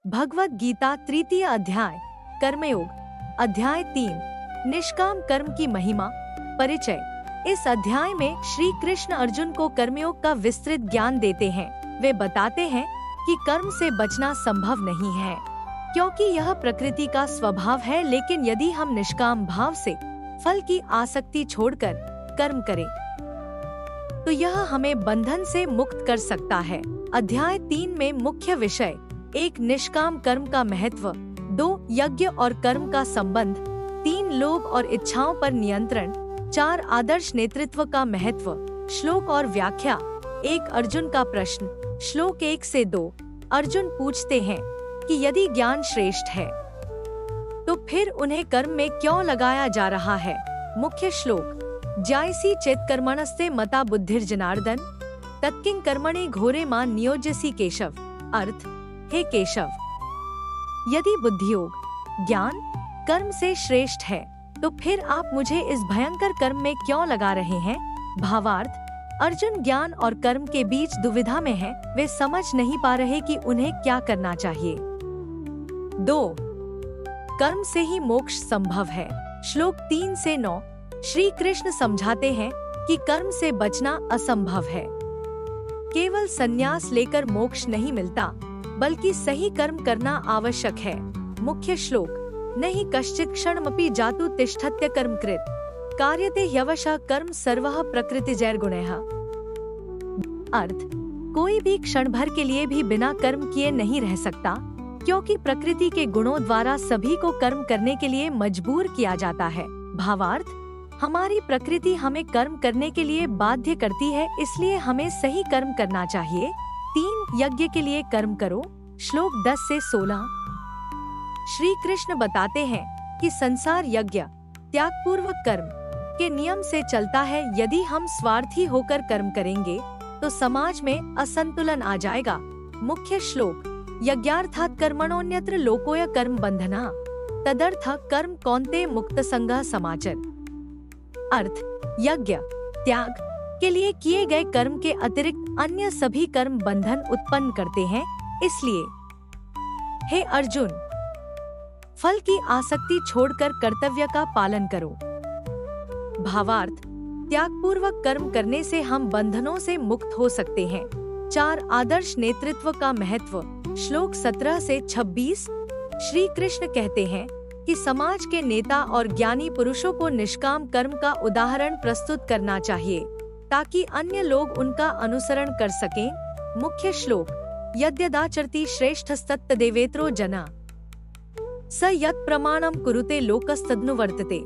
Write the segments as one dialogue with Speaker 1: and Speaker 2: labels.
Speaker 1: भगवद गीता तृतीय अध्याय कर्मयोग अध्याय 3 निष्काम कर्म की महिमा परिचय। इस अध्याय में श्री कृष्ण अर्जुन को कर्मयोग का विस्तृत ज्ञान देते हैं। वे बताते हैं कि कर्म से बचना संभव नहीं है क्योंकि यह प्रकृति का स्वभाव है, लेकिन यदि हम निष्काम भाव से फल की आसक्ति छोड़कर कर्म करें तो यह हमें बंधन से मुक्त कर सकता है। अध्याय 3 में मुख्य विषय 1 निष्काम कर्म का महत्व, 2 यज्ञ और कर्म का संबंध, 3 लोभ और इच्छाओं पर नियंत्रण, 4 आदर्श नेतृत्व का महत्व। श्लोक और व्याख्या। 1 अर्जुन का प्रश्न। श्लोक 1 से 2 अर्जुन पूछते हैं कि यदि ज्ञान श्रेष्ठ है तो फिर उन्हें कर्म में क्यों लगाया जा रहा है। मुख्य श्लोक। जायसी चेत कर्मणस्ते मता बुद्धिर्जनार्दन तत्किं कर्मणि घोरे मां नियोज्यसि केशव। अर्थ, हे केशव, यदि बुद्धियोग ज्ञान कर्म से श्रेष्ठ है तो फिर आप मुझे इस भयंकर कर्म में क्यों लगा रहे हैं। भावार्थ, अर्जुन ज्ञान और कर्म के बीच दुविधा में है। वे समझ नहीं पा रहे कि उन्हें क्या करना चाहिए। 2 कर्म से ही मोक्ष संभव है। श्लोक 3 से 9 श्री कृष्ण समझाते हैं कि कर्म से बचना असंभव है। केवल संन्यास लेकर मोक्ष नहीं मिलता, बल्कि सही कर्म करना आवश्यक है। मुख्य श्लोक। नहीं कश्चित् क्षणमपि जातु तिष्ठत्य कर्मकृत् कार्यते ह्यवशः कर्म सर्वः प्रकृतिजैर्गुणैः। अर्थ, कोई भी क्षण भर के लिए भी बिना कर्म किए नहीं रह सकता, क्योंकि प्रकृति के गुणों द्वारा सभी को कर्म करने के लिए मजबूर किया जाता है। भावार्थ, हमारी प्रकृति हमें कर्म करने के लिए बाध्य करती है, इसलिए हमें सही कर्म करना चाहिए। 3 यज्ञ के लिए कर्म करो। श्लोक 10 से 16 श्री कृष्ण बताते हैं कि संसार यज्ञ त्यागपूर्वक कर्म के नियम से चलता है। यदि हम स्वार्थी होकर कर्म करेंगे तो समाज में असंतुलन आ जाएगा। मुख्य श्लोक। यज्ञार्थात् कर्मणोऽन्यत्र लोकोय कर्म बंधना तदर्थ कर्म कौन्तेय मुक्त संगः समाचर। अर्थ, यज्ञ त्याग के लिए किए गए कर्म के अतिरिक्त अन्य सभी कर्म बंधन उत्पन्न करते हैं। इसलिए हे अर्जुन, फल की आसक्ति छोड़कर कर्तव्य का पालन करो। भावार्थ, त्यागपूर्वक कर्म करने से हम बंधनों से मुक्त हो सकते हैं। 4 आदर्श नेतृत्व का महत्व। श्लोक 17 से 26 श्री कृष्ण कहते हैं कि समाज के नेता और ज्ञानी पुरुषों को निष्काम कर्म का उदाहरण प्रस्तुत करना चाहिए ताकि अन्य लोग उनका अनुसरण कर सकें। मुख्य श्लोक। यद्यदाचरति श्रेष्ठस्तत्तदेवेतरो जना स यत् प्रमाणम कुरुते लोकस्तदनुवर्तते।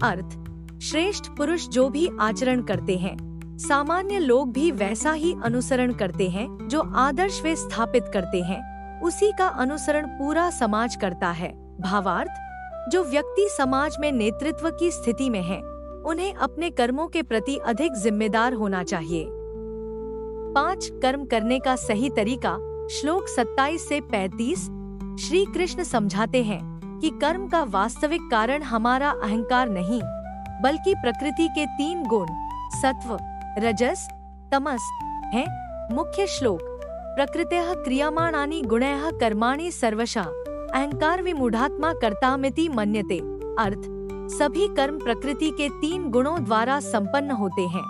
Speaker 1: अर्थ, श्रेष्ठ पुरुष जो भी आचरण करते हैं, सामान्य लोग भी वैसा ही अनुसरण करते हैं। जो आदर्श वे स्थापित करते हैं, उसी का अनुसरण पूरा समाज करता है। भावार्थ, जो व्यक्ति समाज में नेतृत्व की स्थिति में है, उन्हें अपने कर्मों के प्रति अधिक जिम्मेदार होना चाहिए। 5 कर्म करने का सही तरीका। श्लोक 27 से 35 श्री कृष्ण समझाते हैं कि कर्म का वास्तविक कारण हमारा अहंकार नहीं, बल्कि प्रकृति के 3 गुण सत्व, रजस, तमस हैं। मुख्य श्लोक। प्रकृतेः क्रियमाणानि गुणैः कर्माणि सर्वशः अहंकार विमूढ़ात्मा कर्तामिति मन्यते। अर्थ, सभी कर्म प्रकृति के 3 गुणों द्वारा संपन्न होते हैं,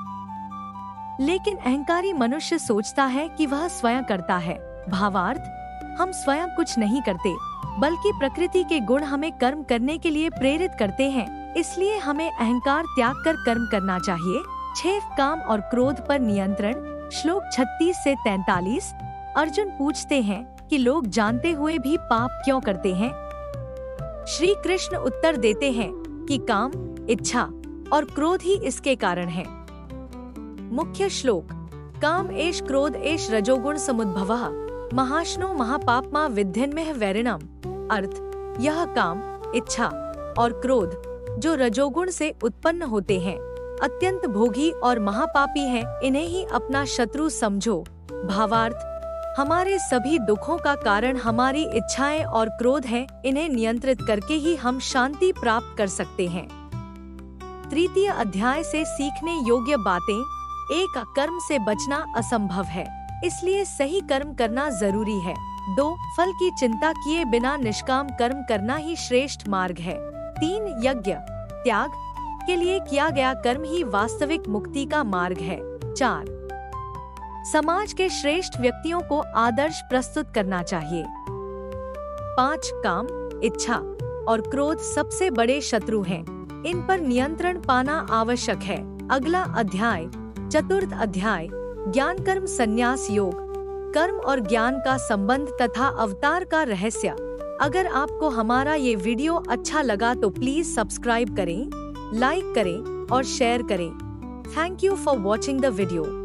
Speaker 1: लेकिन अहंकारी मनुष्य सोचता है कि वह स्वयं करता है। भावार्थ, हम स्वयं कुछ नहीं करते, बल्कि प्रकृति के गुण हमें कर्म करने के लिए प्रेरित करते हैं। इसलिए हमें अहंकार त्याग कर कर्म करना चाहिए। 6 काम और क्रोध पर नियंत्रण। श्लोक 36 से 43 अर्जुन पूछते हैं कि लोग जानते हुए भी पाप क्यों करते हैं। श्री कृष्ण उत्तर देते हैं कि काम, इच्छा और क्रोध ही इसके कारण हैं। मुख्य श्लोक। काम एष क्रोध एष रजोगुण समुद्भवः महाशनो महापापमा विद्यन्मेह वैरिणम। अर्थ, यह काम, इच्छा और क्रोध जो रजोगुण से उत्पन्न होते हैं, अत्यंत भोगी और महापापी हैं। इन्हें ही अपना शत्रु समझो। भावार्थ, हमारे सभी दुखों का कारण हमारी इच्छाएं और क्रोध हैं। इन्हें नियंत्रित करके ही हम शांति प्राप्त कर सकते हैं। तृतीय अध्याय से सीखने योग्य बातें। 1 कर्म से बचना असंभव है, इसलिए सही कर्म करना जरूरी है। 2. फल की चिंता किए बिना निष्काम कर्म करना ही श्रेष्ठ मार्ग है। 3. यज्ञ त्याग के लिए किया गया कर्म ही वास्तविक मुक्ति का मार्ग है। 4. समाज के श्रेष्ठ व्यक्तियों को आदर्श प्रस्तुत करना चाहिए। 5. काम, इच्छा और क्रोध सबसे बड़े शत्रु हैं। इन पर नियंत्रण पाना आवश्यक है। अगला अध्याय, चतुर्थ अध्याय, ज्ञान कर्म संन्यास योग, कर्म और ज्ञान का संबंध तथा अवतार का रहस्य। अगर आपको हमारा ये वीडियो अच्छा लगा तो प्लीज सब्सक्राइब करें, लाइक करें और शेयर करें। Thank you for watching the video.